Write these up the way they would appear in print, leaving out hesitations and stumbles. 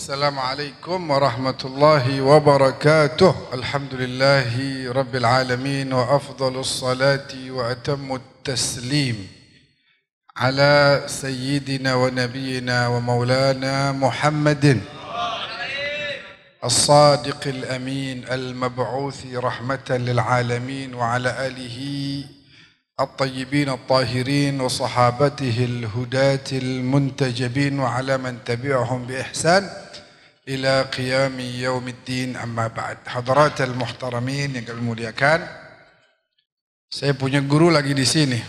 Assalamualaikum warahmatullahi wabarakatuh. Alhamdulillahi rabbil alamin wa afdalus salati wa atammut taslim ala sayyidina wa nabiyyina wa maulana Muhammadin as-sadiqil amin al-mab'uthi rahmatan lil alamin wa ala alihi الطيبين الطاهرين وصحابته الهداة المنتجبين وعلى من تبعهم بإحسان إلى قيام يوم الدين أما بعد. Hadirat al-muhtaramin yang kami muliakan, saya punya guru lagi di sini,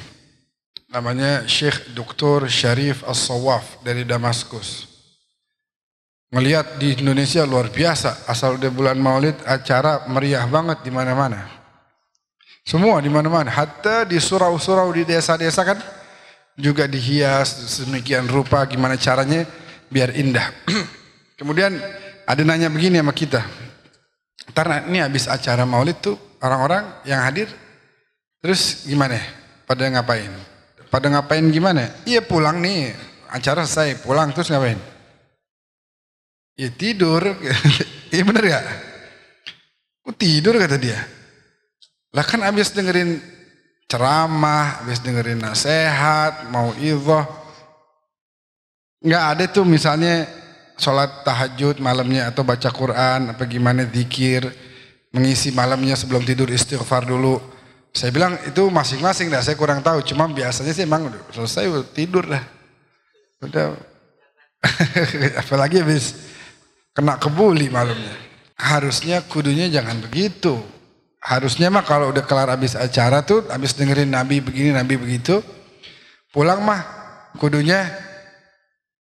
namanya Syekh Dr. Syarif As-Sawaf dari Damaskus. Melihat di Indonesia luar biasa, asal udah bulan Maulid acara meriah banget di mana-mana. Semua di mana-mana, hatta di surau-surau di desa-desa kan juga dihias sedemikian rupa, gimana caranya biar indah. Kemudian ada nanya begini sama kita, karena ini habis acara Maulid tuh orang-orang yang hadir, terus gimana? Pada ngapain? Pada ngapain gimana? Iya pulang nih, acara selesai, pulang terus ngapain? Ya tidur. Iya bener gak? Tidur kata dia. Lah kan habis dengerin ceramah, habis dengerin nasihat, mau idhah. Nggak ada tuh misalnya sholat tahajud malamnya atau baca Quran, apa gimana zikir, mengisi malamnya sebelum tidur istighfar dulu. Saya bilang itu masing-masing dah, saya kurang tahu. Cuma biasanya sih emang selesai tidur dah. Udah. Apalagi habis kena kebuli malamnya. Harusnya kudunya jangan begitu. Harusnya mah kalau udah kelar habis acara tuh, habis dengerin Nabi begini, Nabi begitu, pulang mah kudunya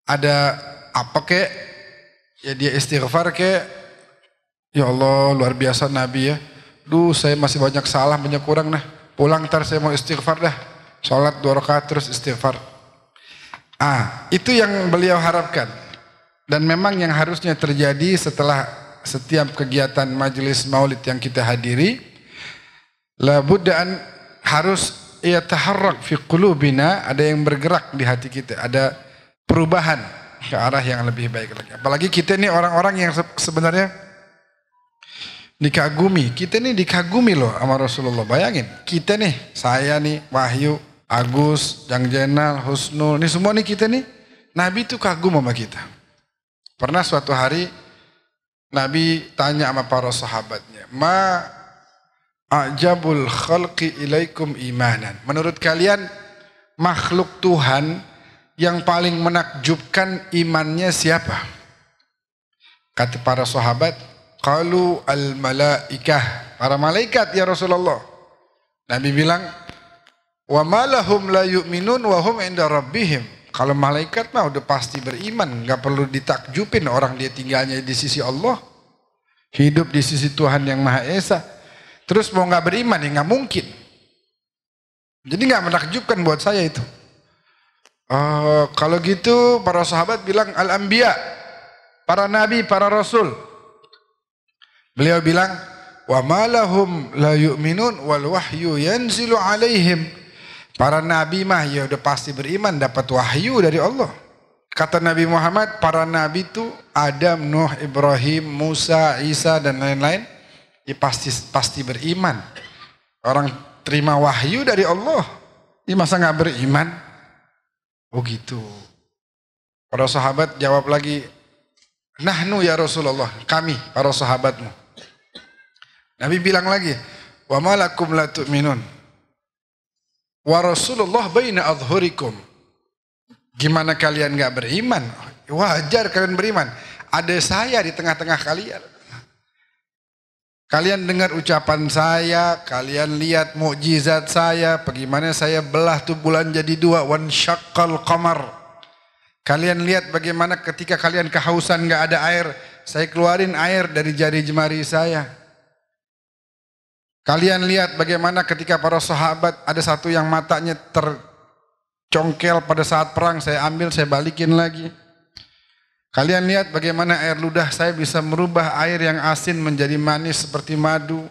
ada apa kek, ya dia istighfar kek, ya Allah luar biasa Nabi ya, saya masih banyak salah, banyak kurang nah, pulang ntar saya mau istighfar dah, sholat 2 rakaat terus istighfar. Itu yang beliau harapkan, dan memang yang harusnya terjadi setelah setiap kegiatan majelis maulid yang kita hadiri. La buddhaan harus yataharrak fi qulubina, ada yang bergerak di hati kita, ada perubahan ke arah yang lebih baik lagi. Apalagi kita ini orang-orang yang sebenarnya dikagumi. Kita ini dikagumi loh sama Rasulullah. Bayangin, kita nih, saya nih, Wahyu, Agus, Jang Jenal, Husnul, ini semua nih kita nih, Nabi itu kagum sama kita. Pernah suatu hari Nabi tanya sama para sahabatnya, A'jabul khalqi ilaikum imanan. Menurut kalian makhluk Tuhan yang paling menakjubkan imannya siapa? Kata para sahabat, qalu al malaikah, para malaikat ya Rasulullah. Nabi bilang, wa malahum la yu'minun wa hum inda rabbihim. Kalau malaikat mah udah pasti beriman, nggak perlu ditakjubin, orang dia tinggalnya di sisi Allah, hidup di sisi Tuhan yang Maha Esa. Terus mau nggak beriman ya nggak mungkin. Jadi nggak menakjubkan buat saya itu. Kalau gitu para sahabat bilang al-anbiya, para nabi, para rasul. Beliau bilang wa malahum la yu'minun wal wahyu yanzilu alaihim. Para nabi mah ya udah pasti beriman, dapat wahyu dari Allah. Kata Nabi Muhammad, para nabi itu Adam, Nuh, Ibrahim, Musa, Isa dan lain-lain, ya pasti beriman. Orang terima wahyu dari Allah, ya masa nggak beriman? Oh gitu. Para sahabat jawab lagi, nahnu ya Rasulullah, kami para sahabatmu. Nabi bilang lagi, wa malakum la tu'minun wa Rasulullah baina adhurikum. Gimana kalian nggak beriman? Wajar kalian beriman. Ada saya di tengah-tengah kalian. Kalian dengar ucapan saya, kalian lihat mukjizat saya, bagaimana saya belah tuh bulan jadi 2, wan syaqqal qamar. Kalian lihat bagaimana ketika kalian kehausan nggak ada air, saya keluarin air dari jari jemari saya. Kalian lihat bagaimana ketika para sahabat ada satu yang matanya tercongkel pada saat perang, saya ambil, saya balikin lagi. Kalian lihat bagaimana air ludah saya bisa merubah air yang asin menjadi manis seperti madu.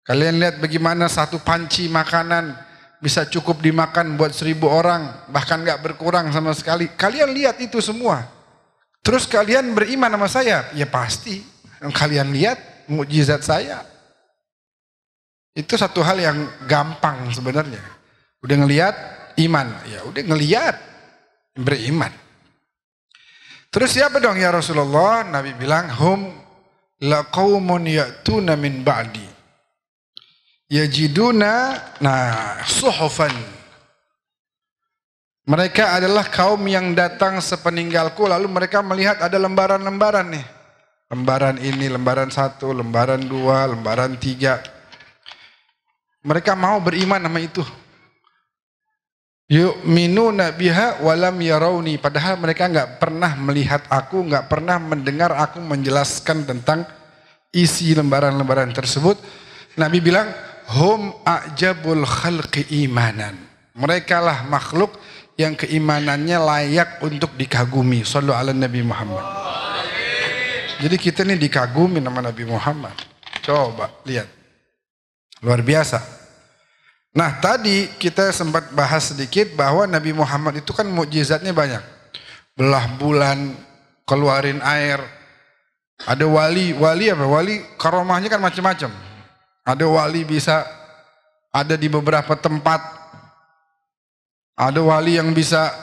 Kalian lihat bagaimana satu panci makanan bisa cukup dimakan buat 1000 orang, bahkan gak berkurang sama sekali. Kalian lihat itu semua. Terus kalian beriman sama saya? Ya pasti. Yang kalian lihat mukjizat saya. Itu satu hal yang gampang sebenarnya. Udah ngelihat iman. Ya udah ngelihat beriman. Terus siapa dong ya Rasulullah? Nabi bilang hum laqaumun ya'tuna min ba'di yajiduna suhufan. Mereka adalah kaum yang datang sepeninggalku, lalu mereka melihat ada lembaran-lembaran nih. Lembaran ini, lembaran 1, lembaran 2, lembaran 3. Mereka mau beriman sama itu. Yu'minuna biha walam yarawni. Padahal mereka nggak pernah melihat aku, nggak pernah mendengar aku menjelaskan tentang isi lembaran-lembaran tersebut. Nabi bilang, hum a'jabul khalqi imanan. Mereka lah makhluk yang keimanannya layak untuk dikagumi. Shallu ala Nabi Muhammad. Jadi kita nih dikagumi sama Nabi Muhammad. Coba lihat. Luar biasa. Nah tadi kita sempat bahas sedikit bahwa Nabi Muhammad itu kan mukjizatnya banyak. Belah bulan, keluarin air. Ada wali apa? Wali karomahnya kan macam-macam. Ada wali bisa ada di beberapa tempat. Ada wali yang bisa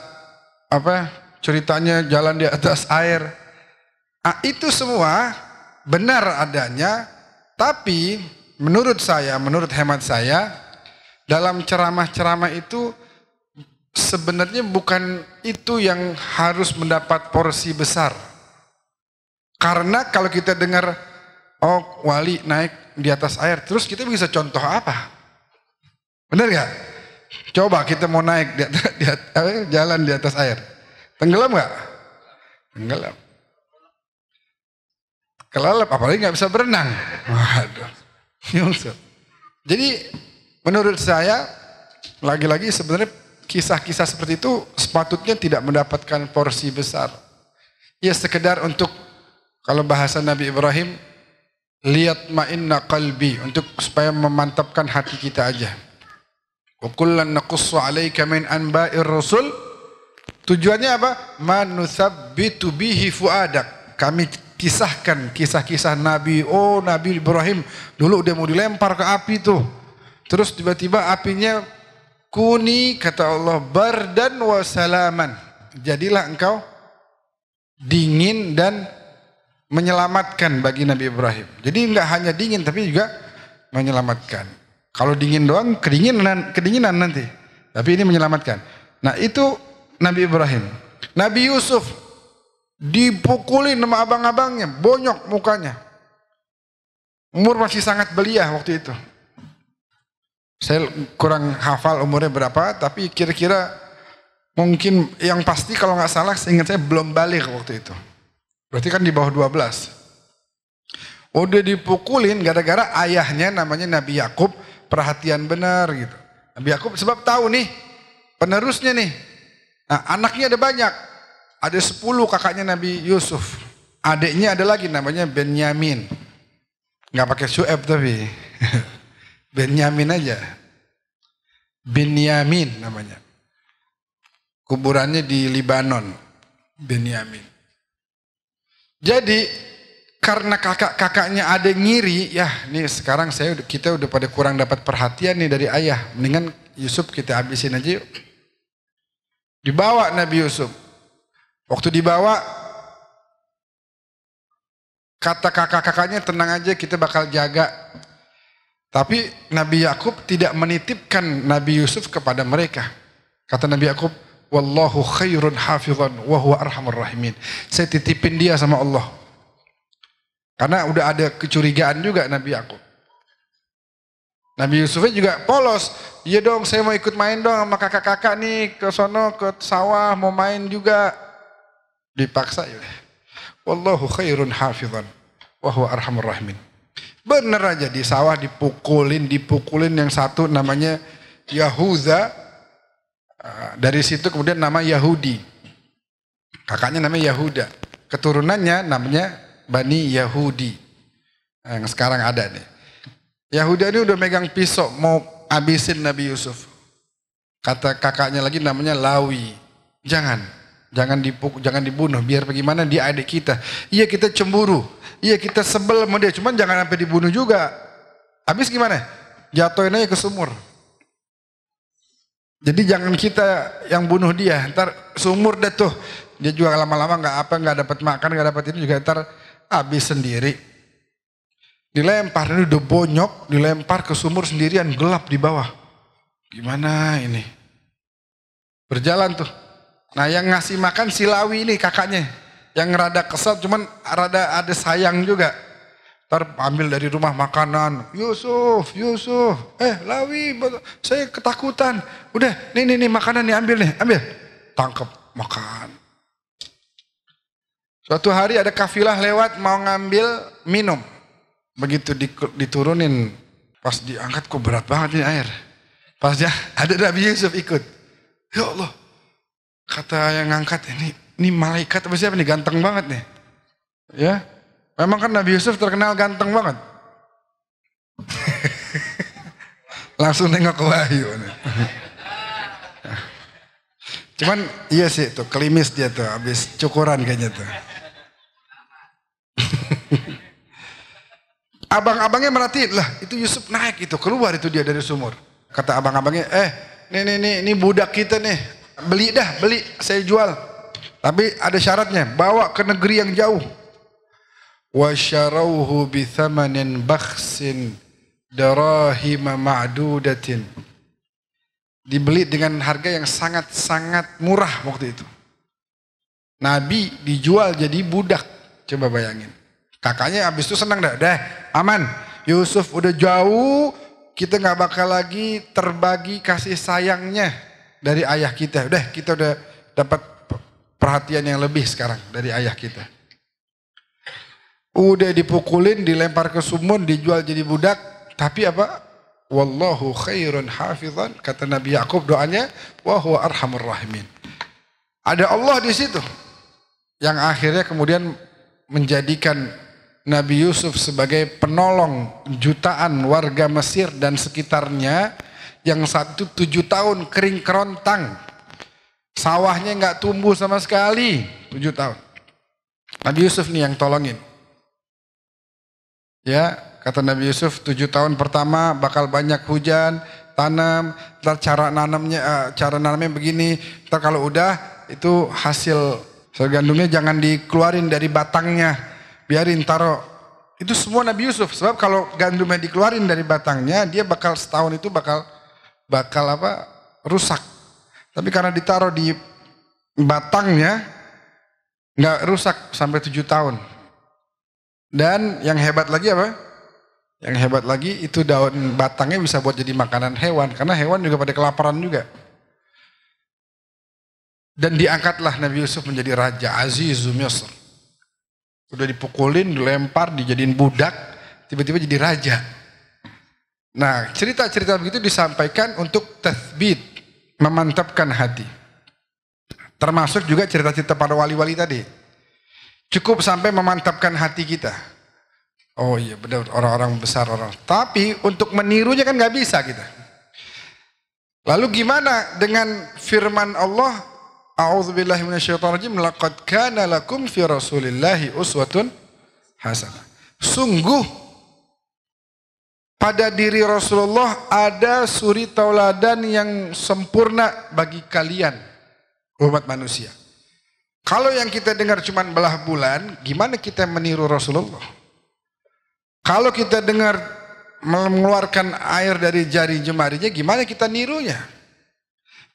ceritanya jalan di atas air. Nah, itu semua benar adanya, tapi menurut hemat saya, dalam ceramah-ceramah itu sebenarnya bukan itu yang harus mendapat porsi besar. Karena kalau kita dengar, oh wali naik di atas air, terus kita bisa contoh apa? Benar gak? Coba kita mau naik jalan di atas air. Tenggelam gak? Tenggelam. Kelelep, apalagi gak bisa berenang. Waduh. Jadi menurut saya lagi-lagi sebenarnya kisah-kisah seperti itu sepatutnya tidak mendapatkan porsi besar. Ya sekedar untuk, kalau bahasa Nabi Ibrahim, lihat ma'inna qalbi, untuk supaya memantapkan hati kita aja. Wa kullan naqussu 'alaika min anba'ir rusul. Tujuannya apa? Man nuthabbitu bihi fuadak. Kami kisahkan kisah-kisah Nabi. Oh, Nabi Ibrahim dulu udah mau dilempar ke api tuh. Terus tiba-tiba apinya kuni, kata Allah, bardan wa salaman. Jadilah engkau dingin dan menyelamatkan bagi Nabi Ibrahim. Jadi enggak hanya dingin tapi juga menyelamatkan. Kalau dingin doang kedinginan nanti. Tapi ini menyelamatkan. Nah, itu Nabi Ibrahim. Nabi Yusuf dipukulin sama abang-abangnya, bonyok mukanya. Umur masih sangat belia waktu itu. Saya kurang hafal umurnya berapa, tapi kira-kira mungkin yang pasti kalau nggak salah seingat saya belum balik waktu itu. Berarti kan di bawah 12. Udah dipukulin gara-gara ayahnya namanya Nabi Yakub perhatian benar gitu. Nabi Yakub sebab tahu nih penerusnya nih. Nah, anaknya ada banyak. Ada 10 kakaknya Nabi Yusuf. Adiknya ada lagi namanya Benyamin. Nggak pakai Syu'aib tapi. Benyamin aja. Benyamin namanya. Kuburannya di Libanon. Benyamin. Jadi karena kakak-kakaknya ada ngiri, ya nih sekarang kita udah pada kurang dapat perhatian nih dari ayah. Mendingan Yusuf kita habisin aja yuk. Dibawa Nabi Yusuf. Waktu dibawa, kata kakak-kakaknya tenang aja kita bakal jaga. Tapi Nabi Yakub tidak menitipkan Nabi Yusuf kepada mereka. Kata Nabi Yakub, wallahu khairun hafizan wa huwa arhamur rahimin. Saya titipin dia sama Allah. Karena udah ada kecurigaan juga Nabi Yakub. Nabi Yusufnya juga polos. Iya dong, saya mau ikut main dong sama kakak-kakak nih ke sono ke sawah mau main juga. Dipaksa ya. Wallahu khairun hafizan wa huwa arhamur rahimin. Bener aja di sawah dipukulin yang satu namanya Yahuda. Dari situ kemudian nama Yahudi. Kakaknya namanya Yahuda. Keturunannya namanya Bani Yahudi. Yang sekarang ada nih. Yahuda ini udah megang pisau mau habisin Nabi Yusuf. Kata kakaknya lagi namanya Lawi. Jangan. Jangan dipukul, jangan dibunuh. Biar bagaimana dia adik kita. Iya kita cemburu. Iya kita sebel sama dia. Cuman jangan sampai dibunuh juga. Habis gimana? Jatuhin aja ke sumur. Jadi jangan kita yang bunuh dia. Ntar sumur dah tuh. Dia juga lama-lama nggak dapat makan, nggak dapat ini juga ntar habis sendiri. Dilempar, ini udah bonyok, dilempar ke sumur sendirian, gelap di bawah. Gimana ini? Berjalan tuh. Nah yang ngasih makan si Lawi ini kakaknya. Yang rada kesel cuman rada ada sayang juga. Ntar ambil dari rumah makanan. Yusuf. Lawi saya ketakutan. Udah nih makanan nih ambil. Tangkep makan. Suatu hari ada kafilah lewat mau ngambil minum. Begitu diturunin. Pas diangkat kok berat banget ini air. Pas ada Nabi Yusuf ikut. Ya Allah. Kata yang ngangkat ini malaikat apa siapa nih, ganteng banget nih. Ya. Memang kan Nabi Yusuf terkenal ganteng banget. Langsung nengok ke Wahyu. Cuman iya sih tuh kelimis dia tuh habis cukuran kayaknya tuh. Abang-abangnya merhatiin lah itu Yusuf naik itu keluar itu dia dari sumur. Kata abang-abangnya ini budak kita nih. Beli saya jual. Tapi ada syaratnya, bawa ke negeri yang jauh. Wa syarauhu bi thamanin bakhsin darahima ma'dudatin. Dibeli dengan harga yang sangat-sangat murah waktu itu. Nabi dijual jadi budak. Coba bayangin. Kakaknya habis itu senang dah aman. Yusuf udah jauh, kita nggak bakal lagi terbagi kasih sayangnya dari ayah kita. Kita udah dapat perhatian yang lebih sekarang dari ayah kita. Udah dipukulin, dilempar ke sumur, dijual jadi budak. Tapi apa? Wallahu khairun hafizan. Kata Nabi Yakub doanya, wa huwa arhamur rahimin. Ada Allah di situ. Yang akhirnya kemudian menjadikan Nabi Yusuf sebagai penolong jutaan warga Mesir dan sekitarnya. Yang satu 7 tahun kering kerontang. Sawahnya nggak tumbuh sama sekali. 7 tahun. Nabi Yusuf nih yang tolongin. Ya, kata Nabi Yusuf 7 tahun pertama bakal banyak hujan, tanam, ntar cara nanamnya begini. Ntar kalau udah itu hasil gandumnya jangan dikeluarin dari batangnya. Biarin taruh. Itu semua Nabi Yusuf. Sebab kalau gandumnya dikeluarin dari batangnya, dia bakal setahun itu bakal rusak. Tapi karena ditaruh di batangnya nggak rusak sampai 7 tahun. Dan yang hebat lagi apa? Yang hebat lagi itu daun batangnya bisa buat jadi makanan hewan, karena hewan juga pada kelaparan juga. Dan diangkatlah Nabi Yusuf menjadi raja Azizul Misr. Udah dipukulin, dilempar, dijadiin budak, tiba-tiba jadi raja. Nah, cerita-cerita begitu disampaikan untuk tathbit, memantapkan hati. Termasuk juga cerita-cerita para wali-wali tadi. Cukup sampai memantapkan hati kita. Oh iya benar, orang-orang besar orang. Tapi untuk menirunya kan nggak bisa kita. Lalu gimana dengan firman Allah? A'udzubillahi minasyaitonirrajim. Laqad kana lakum fi Rasulillahi uswatun hasanah. Sungguh pada diri Rasulullah ada suri tauladan yang sempurna bagi kalian, umat manusia. Kalau yang kita dengar cuma belah bulan, gimana kita meniru Rasulullah? Kalau kita dengar mengeluarkan air dari jari jemarinya, gimana kita nirunya?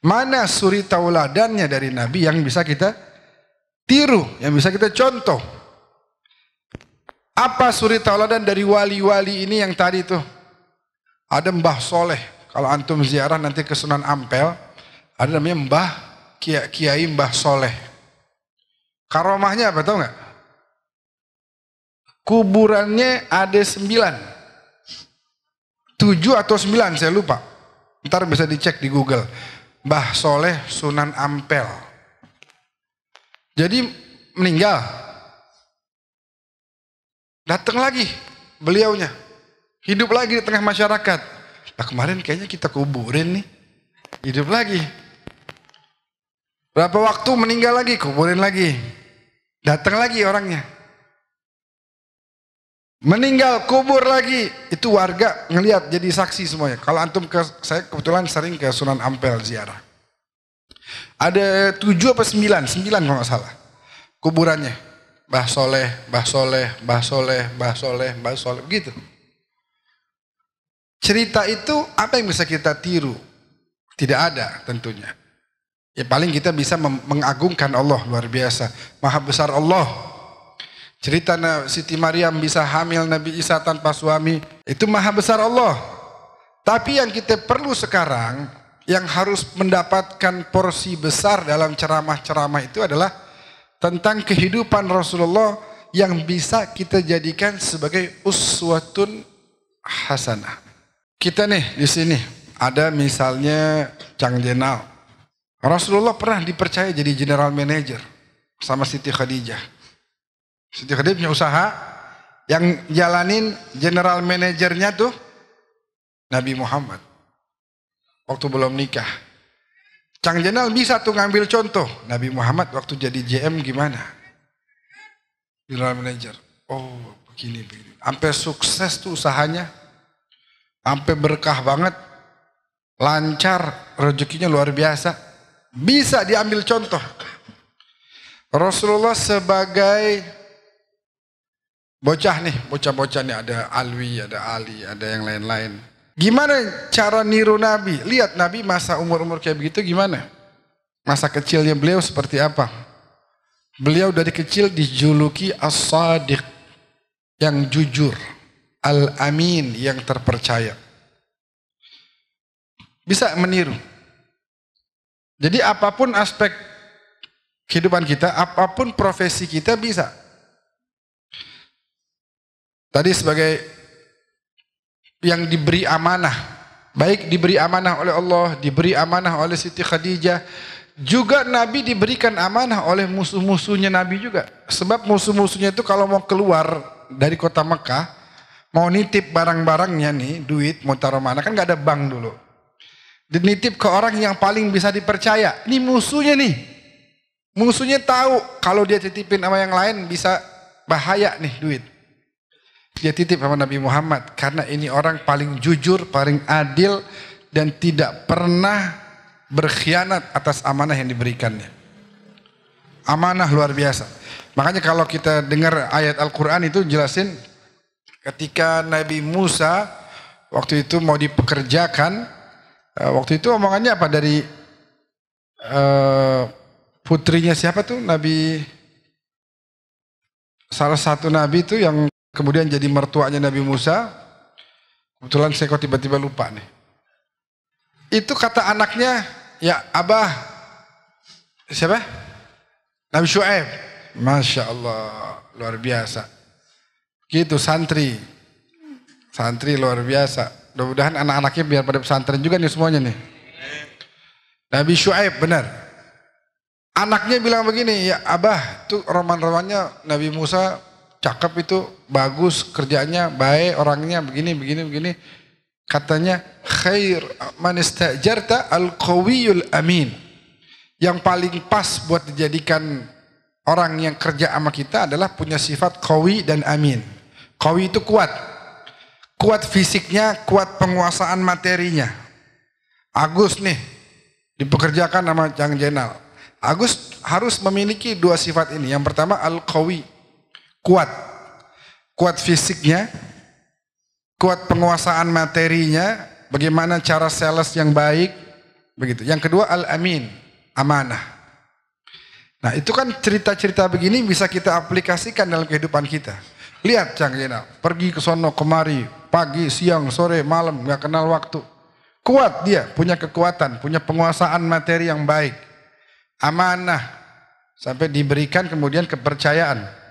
Mana suri tauladannya dari Nabi yang bisa kita tiru, yang bisa kita contoh? Apa suri tauladan dari wali-wali ini yang tadi tuh? Ada Mbah Soleh. Kalau antum ziarah nanti ke Sunan Ampel, ada namanya Kiai Mbah Soleh. Karomahnya apa tahu nggak? Kuburannya ada 9. 7 atau 9 saya lupa. Ntar bisa dicek di Google. Mbah Soleh Sunan Ampel. Jadi meninggal. Datang lagi beliaunya. Hidup lagi di tengah masyarakat. Nah kemarin kayaknya kita kuburin nih. Hidup lagi. Berapa waktu meninggal lagi, kuburin lagi. Datang lagi orangnya. Meninggal, kubur lagi. Itu warga ngelihat jadi saksi semuanya. Kalau antum saya kebetulan sering ke Sunan Ampel ziarah. Ada 7 apa 9 kalau nggak salah. Kuburannya. Mbah Soleh, Mbah Soleh, Mbah Soleh, Mbah Soleh, Mbah Soleh, begitu. Cerita itu apa yang bisa kita tiru? Tidak ada tentunya. Ya paling kita bisa mengagungkan Allah, luar biasa. Maha besar Allah. Cerita Siti Maryam bisa hamil Nabi Isa tanpa suami, itu maha besar Allah. Tapi yang kita perlu sekarang, yang harus mendapatkan porsi besar dalam ceramah-ceramah itu adalah tentang kehidupan Rasulullah yang bisa kita jadikan sebagai uswatun hasanah. Kita nih di sini ada misalnya Cang Jenal. Rasulullah pernah dipercaya jadi general manager sama Siti Khadijah. Siti Khadijah punya usaha, yang jalanin general manajernya tuh Nabi Muhammad. Waktu belum nikah. Cang Jenal bisa tuh ngambil contoh. Nabi Muhammad waktu jadi JM gimana? General manager. Oh begini. Sampai sukses tuh usahanya. Sampai berkah banget. Lancar, rezekinya luar biasa. Bisa diambil contoh. Rasulullah sebagai bocah nih, bocah-bocah nih, ada Alwi, ada Ali, ada yang lain-lain. Gimana cara niru Nabi? Lihat Nabi masa umur-umur kayak begitu gimana? Masa kecilnya beliau seperti apa? Beliau dari kecil dijuluki As-Sadiq, yang jujur, Al-Amin, yang terpercaya. Bisa meniru. Jadi apapun aspek kehidupan kita, apapun profesi kita bisa. Tadi sebagai yang diberi amanah, baik diberi amanah oleh Allah, diberi amanah oleh Siti Khadijah, juga Nabi diberikan amanah oleh musuh-musuhnya Nabi juga. Sebab musuh-musuhnya itu kalau mau keluar dari kota Mekah, mau nitip barang-barangnya nih, duit, mau taruh mana, kan gak ada bank dulu. Dinitip ke orang yang paling bisa dipercaya. Ini musuhnya nih. Musuhnya tahu kalau dia titipin sama yang lain bisa bahaya nih duit. Dia titip sama Nabi Muhammad karena ini orang paling jujur, paling adil dan tidak pernah berkhianat atas amanah yang diberikannya. Amanah luar biasa. Makanya kalau kita dengar ayat Al-Quran itu jelasin ketika Nabi Musa waktu itu mau dipekerjakan, waktu itu omongannya apa dari putrinya siapa tuh, Nabi, salah satu Nabi itu yang kemudian jadi mertuanya Nabi Musa. Kebetulan saya kok tiba-tiba lupa nih. Itu kata anaknya, ya Abah, siapa? Nabi Syuaib. Masya Allah, luar biasa. Gitu santri. Santri luar biasa. Mudah-mudahan anak-anaknya biar pada pesantren juga nih semuanya nih. Nabi Syuaib, benar. Anaknya bilang begini, ya Abah, tuh roman-romannya Nabi Musa cakep itu, bagus kerjanya, baik orangnya, begini. Katanya, khair man istajarta al-qawiyul amin. Yang paling pas buat dijadikan orang yang kerja sama kita adalah punya sifat qawi dan amin. Qawi itu kuat. Kuat fisiknya, kuat penguasaan materinya. Agus nih, dipekerjakan sama Cang Jenal. Agus harus memiliki dua sifat ini. Yang pertama al-qawi. Kuat fisiknya, kuat penguasaan materinya, bagaimana cara sales yang baik, begitu. Yang kedua al-amin, amanah. Nah itu kan cerita-cerita begini bisa kita aplikasikan dalam kehidupan kita. Lihat Cang Jenal, pergi ke sono kemari, pagi, siang, sore, malam, gak kenal waktu. Kuat dia, punya kekuatan, punya penguasaan materi yang baik, amanah, sampai diberikan kemudian kepercayaan.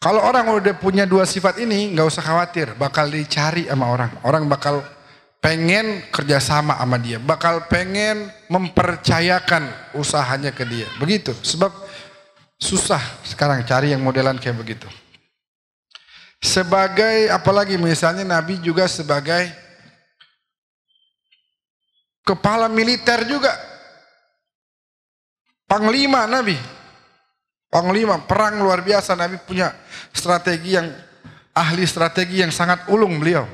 Kalau orang udah punya dua sifat ini, nggak usah khawatir, bakal dicari sama orang. Orang bakal pengen kerjasama sama dia, bakal pengen mempercayakan usahanya ke dia. Begitu, sebab susah sekarang cari yang modelan kayak begitu. Sebagai, apalagi misalnya Nabi juga sebagai kepala militer juga. Panglima Nabi. Panglima, perang luar biasa. Nabi punya strategi yang, ahli strategi yang sangat ulung beliau.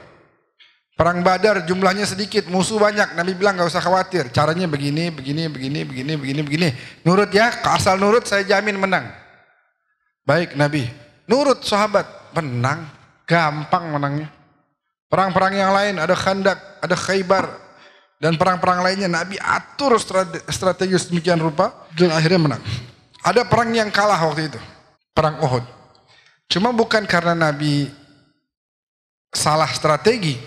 Perang Badar jumlahnya sedikit, musuh banyak. Nabi bilang gak usah khawatir. Caranya begini. Nurut ya, asal nurut saya jamin menang. Baik Nabi, nurut sahabat, menang. Gampang menangnya. Perang-perang yang lain, ada Khandak, ada Khaybar, dan perang-perang lainnya Nabi atur strategi sedemikian rupa, dan akhirnya menang. Ada perang yang kalah waktu itu, perang Uhud. Cuma bukan karena Nabi salah strategi.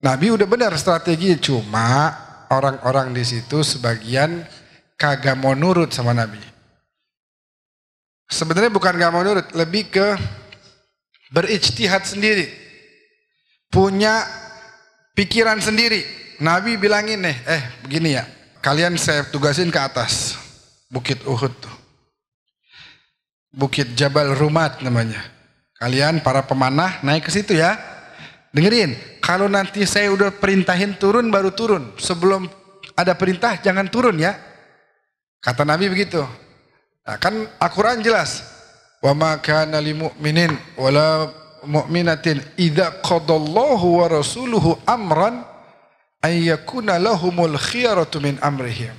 Nabi udah benar strategi, cuma orang-orang di situ sebagian kagak mau nurut sama Nabi. Sebenarnya bukan gak mau nurut, lebih ke berijtihad sendiri. Punya pikiran sendiri. Nabi bilangin nih, begini ya, kalian saya tugasin ke atas Bukit Uhud tuh. Bukit Jabal Rumat namanya. Kalian para pemanah naik ke situ ya. Dengerin, kalau nanti saya udah perintahin turun baru turun. Sebelum ada perintah jangan turun ya. Kata Nabi begitu. Nah, kan Al-Quran jelas. Wa ma kana lil mu'minin wala mu'minatin idza qadallahu wa rasuluhu amran ay yakuna lahumul khiyaratu min amrihim.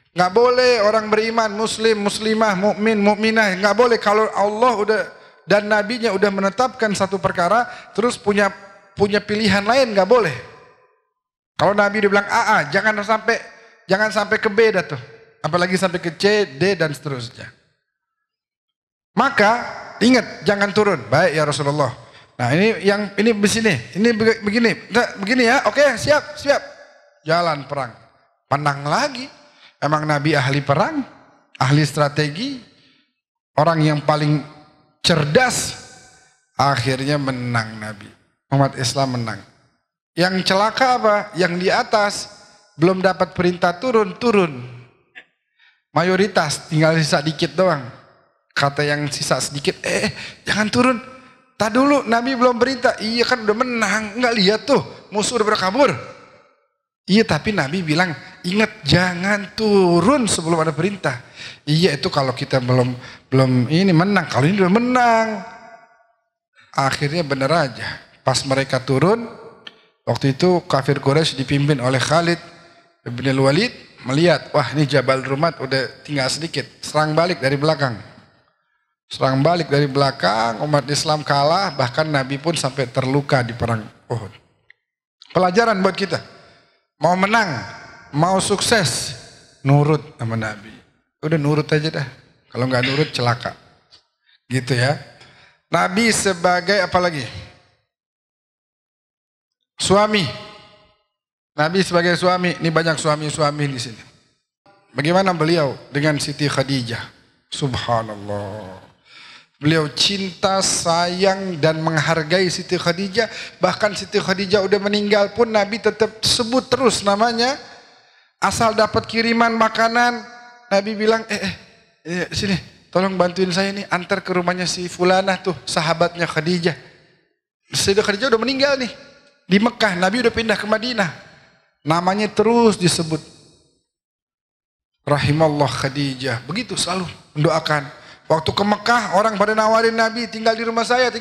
Enggak boleh orang beriman, muslim, muslimah, mukmin, mukminah, enggak boleh kalau Allah udah dan nabinya udah menetapkan satu perkara terus punya pilihan lain, nggak boleh. Kalau Nabi dia bilang A, jangan sampai ke B dah tuh. Apalagi sampai ke C, D dan seterusnya. Maka ingat jangan turun. Baik ya Rasulullah. Nah ini begini, begini ya. Oke, siap. Jalan perang. Menang lagi. Emang Nabi ahli perang, ahli strategi, orang yang paling cerdas. Akhirnya menang Nabi. Umat Islam menang. Yang celaka apa? Yang di atas belum dapat perintah turun. Mayoritas tinggal sisa dikit doang. Kata yang sisa sedikit, jangan turun. Tak dulu Nabi belum perintah. Iya kan udah menang, nggak lihat tuh musuh udah berkabur. Iya tapi Nabi bilang, ingat jangan turun sebelum ada perintah. Iya itu kalau kita belum ini menang. Kalau ini udah menang. Akhirnya bener aja. Pas mereka turun, waktu itu kafir Quraisy dipimpin oleh Khalid bin Walid melihat, wah ini Jabal Rumat udah tinggal sedikit, serang balik dari belakang. Umat Islam kalah, bahkan Nabi pun sampai terluka di perang Uhud. Pelajaran buat kita, mau menang, mau sukses, nurut sama Nabi. Udah nurut aja dah, kalau nggak nurut celaka. Gitu ya. Nabi sebagai apa lagi? Suami. Nabi sebagai suami, ini banyak suami-suami di sini. Bagaimana beliau dengan Siti Khadijah? Subhanallah. Beliau cinta, sayang dan menghargai Siti Khadijah. Bahkan Siti Khadijah udah meninggal pun Nabi tetap sebut terus namanya. Asal dapat kiriman makanan, Nabi bilang, sini, tolong bantuin saya nih, antar ke rumahnya si Fulanah tuh, sahabatnya Khadijah. Siti Khadijah udah meninggal nih. Di Mekah, Nabi udah pindah ke Madinah. Namanya terus disebut. Rahimallah Khadijah. Begitu selalu mendoakan. Waktu ke Mekah, orang pada nawarin Nabi, tinggal di rumah saya. Di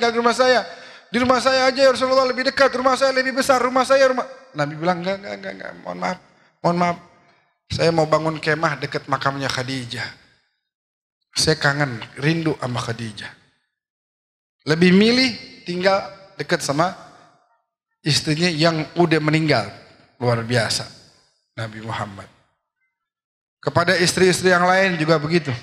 rumah saya aja ya Rasulullah, lebih dekat. Rumah saya lebih besar. Nabi bilang, enggak. Mohon maaf. Saya mau bangun kemah dekat makamnya Khadijah. Saya kangen, rindu sama Khadijah. Lebih milih tinggal dekat sama istrinya yang udah meninggal. Luar biasa Nabi Muhammad. Kepada istri-istri yang lain juga begitu.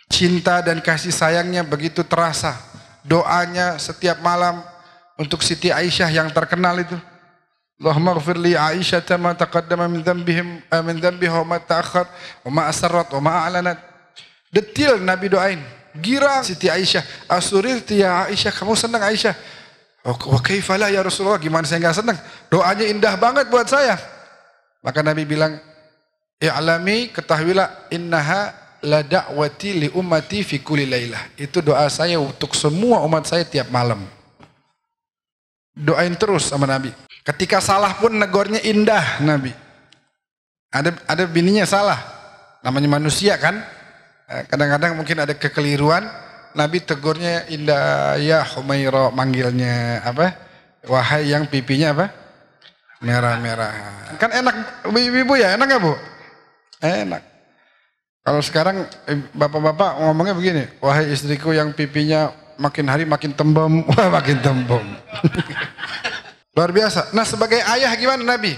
Cinta dan kasih sayangnya begitu terasa. Doanya setiap malam untuk Siti Aisyah yang terkenal itu. Allahumma ghfir li Aisyah ma taqaddama min dhanbiha wa ma ta'akhkhar wa ma asarrat wa ma a'lanat. Detil Nabi doain. Girang Siti Aisyah. Asurirti ya Aisyah, kamu senang Aisyah? Wa kaifa la ya Rasulullah, gimana saya enggak senang? Doanya indah banget buat saya. Maka Nabi bilang, "I'lami, ketahuilah innaha la da'wati li ummati fi kulli lailah." Itu doa saya untuk semua umat saya tiap malam. Doain terus sama Nabi. Ketika salah pun negornya indah Nabi. Ada bininya salah. Namanya manusia kan. Kadang-kadang mungkin ada kekeliruan. Nabi tegurnya indah ya Humaira, manggilnya apa? Wahai yang pipinya apa? Merah-merah. Kan enak ibu-ibu ya, enak gak Bu? Enak. Kalau sekarang bapak-bapak ngomongnya begini, wahai istriku yang pipinya makin hari makin tembem, wah makin tembem. Luar biasa. Nah sebagai ayah gimana Nabi?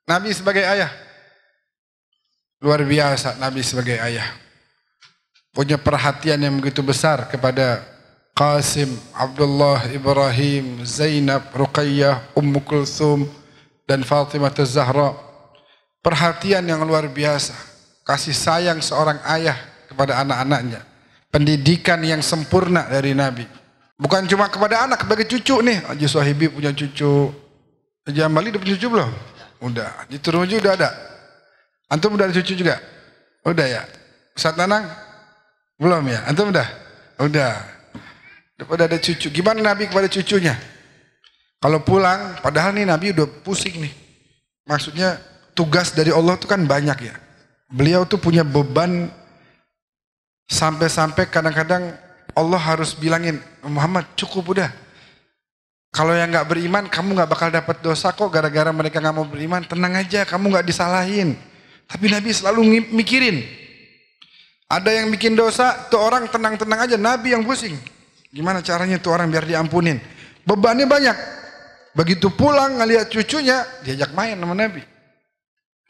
Nabi sebagai ayah. Luar biasa Nabi sebagai ayah. Punya perhatian yang begitu besar kepada Qasim, Abdullah, Ibrahim, Zainab, Ruqayyah, Ummu Kulthum, dan Fatimah Az-Zahra. Perhatian yang luar biasa. Kasih sayang seorang ayah kepada anak-anaknya. Pendidikan yang sempurna dari Nabi. Bukan cuma kepada anak, sebagai cucu nih. Haji Sohibi punya cucu. Haji Ambali udah punya cucu belum? Udah. Haji Turmuji udah ada. Antum udah ada cucu juga? Udah ya. Ustaz Nanang? Belum ya? Antum udah? Udah. Udah ada cucu. Gimana Nabi kepada cucunya? Kalau pulang, padahal nih Nabi udah pusing nih. Maksudnya tugas dari Allah itu kan banyak ya. Beliau tuh punya beban sampai-sampai kadang-kadang Allah harus bilangin, Muhammad cukup udah. Kalau yang nggak beriman, kamu nggak bakal dapat dosa kok gara-gara mereka nggak mau beriman. Tenang aja, kamu nggak disalahin. Tapi Nabi selalu mikirin. Ada yang bikin dosa, tuh orang tenang-tenang aja. Nabi yang pusing. Gimana caranya tuh orang biar diampunin? Bebannya banyak. Begitu pulang ngelihat cucunya, diajak main sama Nabi.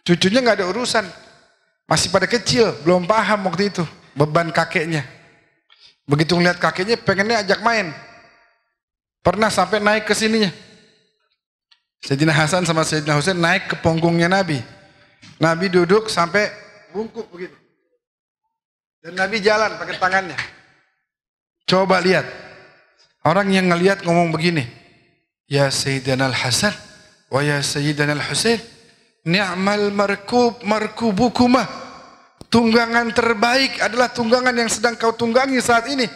Cucunya nggak ada urusan. Masih pada kecil, belum paham waktu itu beban kakeknya. Begitu ngeliat kakeknya, pengennya ajak main. Pernah sampai naik ke sininya. Sayyidina Hasan sama Sayyidina Husain naik ke punggungnya Nabi. Nabi duduk sampai bungkuk begitu. Dan Nabi jalan pakai tangannya. Coba lihat. Orang yang ngelihat ngomong begini. Ya Sayyidina Al-Hasan wa ya Sayyidina Al-Husain. Ni'mal markubukumah. Tunggangan terbaik adalah tunggangan yang sedang kau tunggangi saat ini.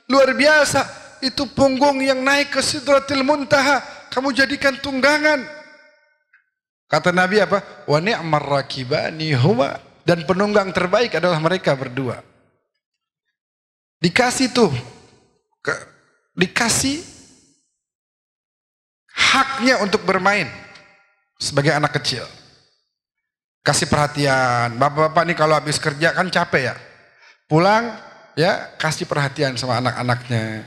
Luar biasa. Itu punggung yang naik ke Sidratil Muntaha. Kamu jadikan tunggangan. Kata Nabi apa? Wa ni'mar rakibani huma. Dan penunggang terbaik adalah mereka berdua. Dikasih tuh. Dikasih haknya untuk bermain. Sebagai anak kecil. Kasih perhatian. Bapak-bapak nih kalau habis kerja kan capek ya. Pulang ya kasih perhatian sama anak-anaknya.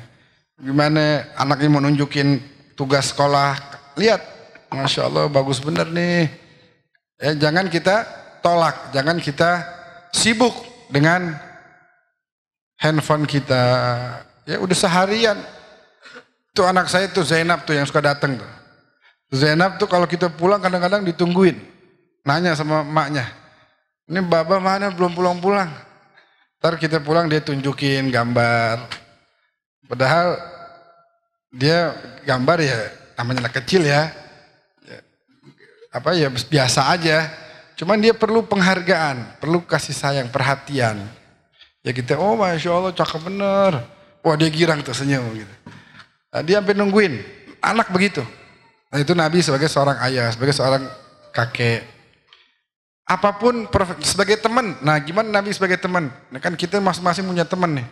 Gimana anaknya mau nunjukin tugas sekolah. Lihat. Masya Allah bagus bener nih. Ya, jangan kita tolak. Jangan kita sibuk dengan handphone kita. Ya udah seharian. Tuh anak saya tuh Zainab tuh yang suka datang tuh. Zainab tuh kalau kita pulang kadang-kadang ditungguin. Nanya sama emaknya, ini baba mana belum pulang-pulang. Ntar kita pulang dia tunjukin gambar. Padahal dia gambar ya namanya anak kecil ya. Apa ya biasa aja. Cuman dia perlu penghargaan, perlu kasih sayang, perhatian. Ya kita, oh Masya Allah cakep bener. Wah dia girang tuh senyum gitu. Nah, dia sampai nungguin, anak begitu. Nah itu Nabi sebagai seorang ayah, sebagai seorang kakek. Apapun sebagai teman. Nah gimana Nabi sebagai teman? Nah, kan kita masing-masing punya teman nih.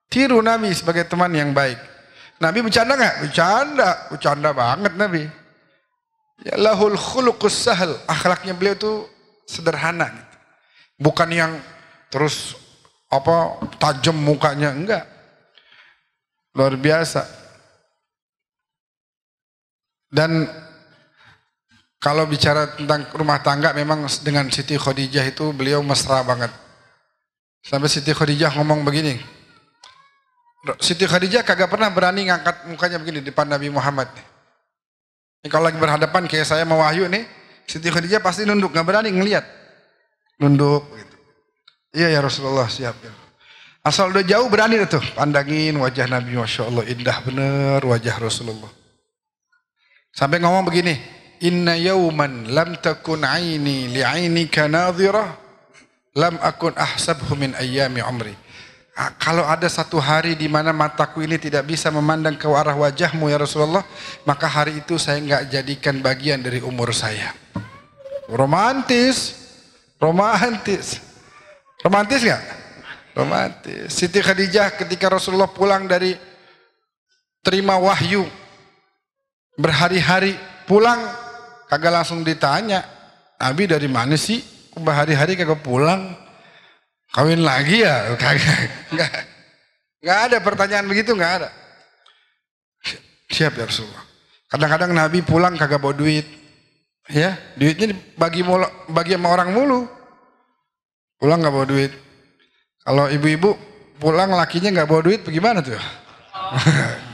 Tiru Nabi sebagai teman yang baik. Nabi bercanda gak? Bercanda banget Nabi. Ya lahul khuluqus sahal. Akhlaknya beliau tuh sederhana gitu. Bukan yang terus tajam mukanya, enggak. Luar biasa. Dan kalau bicara tentang rumah tangga memang dengan Siti Khadijah itu beliau mesra banget. Sampai Siti Khadijah ngomong begini. Siti Khadijah kagak pernah berani ngangkat mukanya begini di depan Nabi Muhammad. Ini kalau lagi berhadapan kayak saya sama Wahyu nih, Siti Khadijah pasti nunduk, gak berani ngelihat. Nunduk gitu. Iya ya Rasulullah siap ya. Asal udah jauh berani tuh pandangin wajah Nabi, Masya Allah indah bener wajah Rasulullah. Sampai ngomong begini. Inna yawman lam takun aini li'ainika nadhirah lam akun ahsabhu min ayyami umri. Kalau ada satu hari di mana mataku ini tidak bisa memandang ke arah wajahmu ya Rasulullah, maka hari itu saya enggak jadikan bagian dari umur saya. Romantis. Romantis nggak? Romantis. Siti Khadijah ketika Rasulullah pulang dari terima wahyu berhari-hari pulang kagak langsung ditanya, Nabi dari mana sih? Berhari-hari kagak pulang, kawin lagi ya? Kagak. Nggak ada pertanyaan begitu, nggak ada. Siap ya Rasulullah. Kadang-kadang Nabi pulang kagak bawa duit, ya duitnya bagi sama orang mulu. Pulang nggak bawa duit. Kalau ibu-ibu pulang lakinya nggak bawa duit, bagaimana tuh?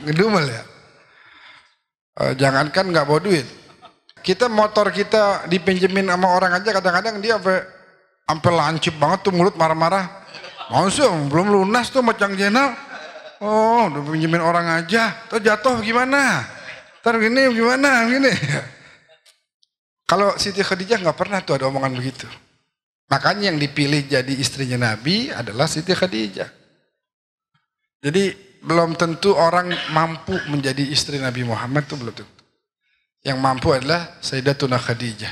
Ngedumel ya. Jangankan nggak bawa duit. Kita motor kita dipinjemin sama orang aja kadang-kadang dia sampai lancip banget tuh mulut marah-marah. Mau sih belum lunas tuh macam jenal. Oh udah pinjemin orang aja. Tuh jatuh gimana? Ntar gini gimana? Gini. Kalau Siti Khadijah nggak pernah tuh ada omongan begitu. Makanya yang dipilih jadi istrinya Nabi adalah Siti Khadijah. Jadi belum tentu orang mampu menjadi istri Nabi Muhammad itu belum tentu. Yang mampu adalah Sayyidatuna Khadijah.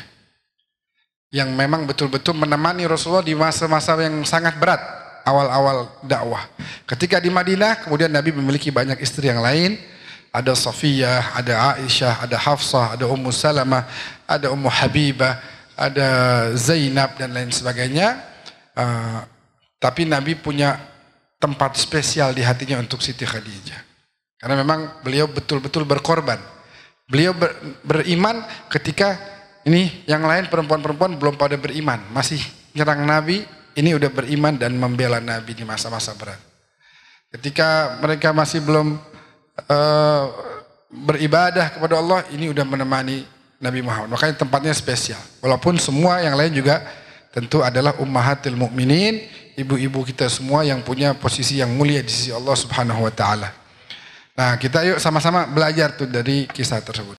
Yang memang betul-betul menemani Rasulullah di masa-masa yang sangat berat. Awal-awal dakwah. Ketika di Madinah kemudian Nabi memiliki banyak istri yang lain. Ada Safiyah, ada Aisyah, ada Hafsah, ada Ummu Salamah, ada Ummu Habibah, ada Zainab dan lain sebagainya. Tapi Nabi punya tempat spesial di hatinya untuk Siti Khadijah. Karena memang beliau betul-betul berkorban. Beliau beriman ketika ini yang lain perempuan-perempuan belum pada beriman. Masih nyerang Nabi, ini udah beriman dan membela Nabi di masa-masa berat. Ketika mereka masih belum beribadah kepada Allah, ini udah menemani Nabi Muhammad. Makanya tempatnya spesial. Walaupun semua yang lain juga tentu adalah ummahatil mukminin, ibu-ibu kita semua yang punya posisi yang mulia di sisi Allah Subhanahu wa taala. Nah, kita yuk sama-sama belajar tuh dari kisah tersebut.